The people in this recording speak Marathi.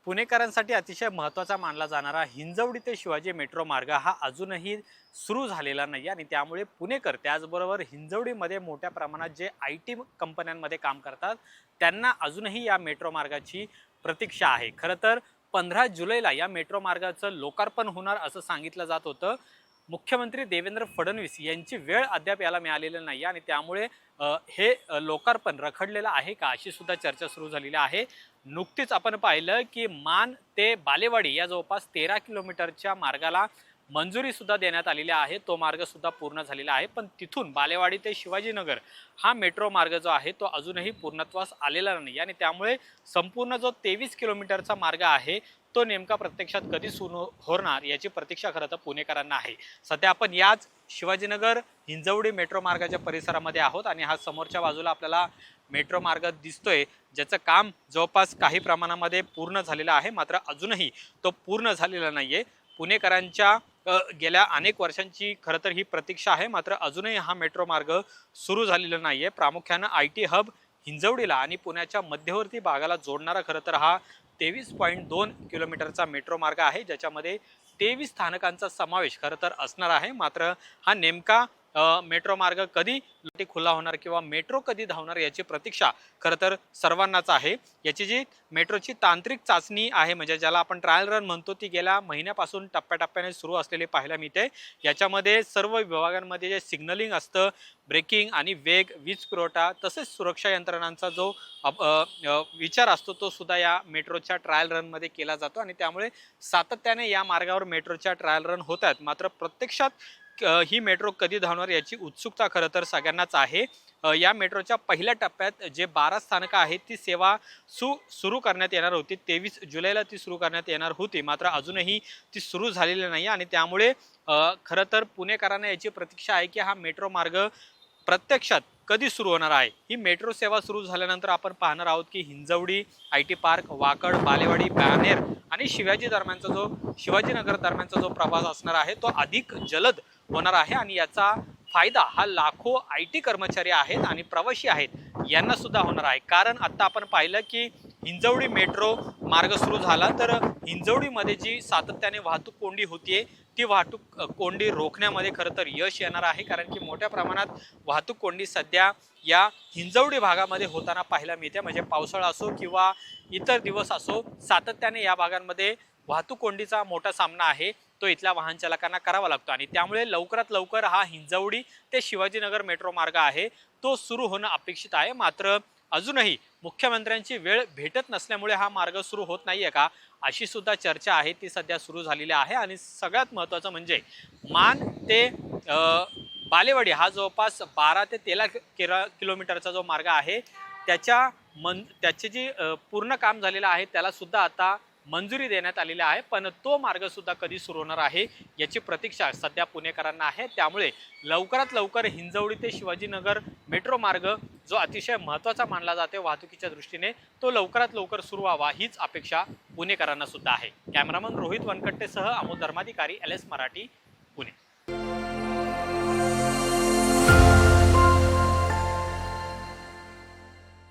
पुणेकरांसाठी अतिशय महत्त्वाचा मानला जाणारा हिंजवडी ते शिवाजी मेट्रो मार्ग हा अजूनही सुरू झालेला नाही आणि त्यामुळे पुणेकर त्याचबरोबर हिंजवडीमध्ये मोठ्या प्रमाणात जे IT कंपन्यांमध्ये काम करतात त्यांना अजूनही या मेट्रो मार्गाची प्रतीक्षा आहे। खरं तर 15 जुलैला या मेट्रो मार्गाचं लोकार्पण होणार असं सांगितलं जात होतं। मुख्यमंत्री देवेंद्र फडणवीस यांची वेळ अद्याप याला मिळालेली नाही आणि त्यामुळे हे लोकार्पण रखडलेलं आहे का अशी सुद्धा चर्चा सुरू झालेली आहे। नुकतीच आपण पाहिलं की मान ते बालेवाडी या जवळपास 13 किलोमीटरच्या मार्गाला मंजुरी सुद्धा देण्यात आलेली आहे। तो मार्ग सुद्धा पूर्ण झालेला आहे, पण तिथून बालेवाडी ते शिवाजीनगर हा मेट्रो मार्ग जो आहे तो अजूनही पूर्णत्वास आलेला नाही आणि त्यामुळे संपूर्ण जो 23 किलोमीटरचा मार्ग आहे तो नेमका प्रत्यक्षात कधी सुरू होणार याची प्रतीक्षा खरं तर पुणेकरांना आहे। सध्या आपण याच शिवाजीनगर हिंजवडी मेट्रो मार्गाच्या परिसरामध्ये आहोत आणि हा समोरच्या बाजूला आपल्याला मेट्रो मार्ग दिसतोय, ज्याचं काम जवळपास काही प्रमाणामध्ये पूर्ण झालेलं आहे, मात्र अजूनही तो पूर्ण झालेला नाहीये। पुणेकरांच्या गेल्या अनेक वर्षांची खरं तर ही प्रतीक्षा आहे, मात्र अजूनही हा मेट्रो मार्ग सुरू झालेला नाहीये। प्रामुख्याने IT हब हिंजवडीला आणि पुण्याच्या मध्यवर्ती भागाला जोडणारा खरं तर हा 23.2 किलोमीटरचा मेट्रो मार्ग आहे, ज्याच्यामध्ये 23 स्थानकांचा समावेश खरं तर असणार आहे। मात्र हा नेमका मेट्रो मार्ग कधी खुला होणार किंवा मेट्रो कधी धावणार याची प्रतीक्षा खरं तर सर्वांनाच आहे। याची जी मेट्रोची तांत्रिक चाचणी आहे, म्हणजे ज्याला आपण ट्रायल रन म्हणतो, ती गेल्या महिन्यापासून टप्प्याटप्प्याने सुरू असलेली पाहायला मिळते। याच्यामध्ये सर्व विभागांमध्ये जे सिग्नलिंग असतं, ब्रेकिंग आणि वेग, वीज पुरवठा तसेच सुरक्षा यंत्रणांचा जो विचार असतो तो सुद्धा या मेट्रोच्या ट्रायल रनमध्ये केला जातो आणि त्यामुळे सातत्याने या मार्गावर मेट्रोच्या ट्रायल रन होत आहेत। मात्र प्रत्यक्षात ही मेट्रो कधी धावणार याची उत्सुकता खरं तर सगळ्यांनाच आहे। या मेट्रोच्या पहिल्या टप्प्यात जे 12 स्थानकं आहेत ती सेवा सुरू करण्यात येणार होती। 23 जुलैला ती सुरू करण्यात येणार होती, मात्र अजूनही ती सुरू झालेली नाही आणि त्यामुळे खरं तर पुणेकरांना याची प्रतीक्षा आहे की हा मेट्रो मार्ग प्रत्यक्षात कधी सुरू होणार आहे। ही मेट्रो सेवा सुरू झाल्यानंतर आपण पाहणार आहोत की हिंजवडी, IT पार्क, वाकड, बालेवाडी, बाणेर आणि शिवाजीनगर दरम्यानचा जो प्रवास असणार आहे तो अधिक जलद होणार आहे आणि याचा फायदा हा लाखो IT कर्मचारी आहेत आणि प्रवासी आहेत यांना सुद्धा होणार आहे। कारण आता आपण पाहिलं की हिंजवडी मेट्रो मार्ग सुरू झाला तर हिंजवडीमध्ये जी सातत्याने वाहतूक कोंडी होतीये ती वाहतूक कोंडी रोखण्यामध्ये खरं तर यश येणार आहे, कारण की मोठ्या प्रमाणात वाहतूक कोंडी सध्या या हिंजवडी भागामध्ये होताना पाहायला मिळते। म्हणजे पावसाळा असो किंवा इतर दिवस असो, सातत्याने या भागांमध्ये वाहतूक कोंडीचा मोठा सामना आहे तो इथल्या वाहन चालकांना करावा लागतो आणि त्यामुळे लवकरात लवकर हा हिंजवडी ते शिवाजीनगर मेट्रो मार्ग आहे तो सुरू होणं अपेक्षित आहे। मात्र अजूनही मुख्यमंत्र्यांची वेळ भेटत नसल्यामुळे हा मार्ग सुरू होत नाहीये का अशी सुद्धा चर्चा आहे, ती सध्या सुरू झालेली आहे। आणि सगळ्यात महत्त्वाचं म्हणजे मान ते बालेवाडी हा जवळपास 12 ते 13 किलोमीटरचा जो मार्ग आहे त्याचे जे पूर्ण काम झालेलं आहे त्याला सुद्धा आता मंजुरी देण्यात आलेली आहे, पण तो मार्ग सुद्धा कधी सुरू होणार आहे याची प्रतीक्षा सध्या पुणेकरांना आहे। त्यामुळे लवकरात लवकर हिंजवडी ते शिवाजीनगर मेट्रो मार्ग जो अतिशय महत्त्वाचा मानला जाते वाहतुकीच्या दृष्टीने, तो लवकरात लवकर सुरू व्हावा हीच अपेक्षा पुणेकरांना सुद्धा आहे। कॅमेरामन रोहित वनकट्टेसह अमोल धर्माधिकारी, LS मराठी।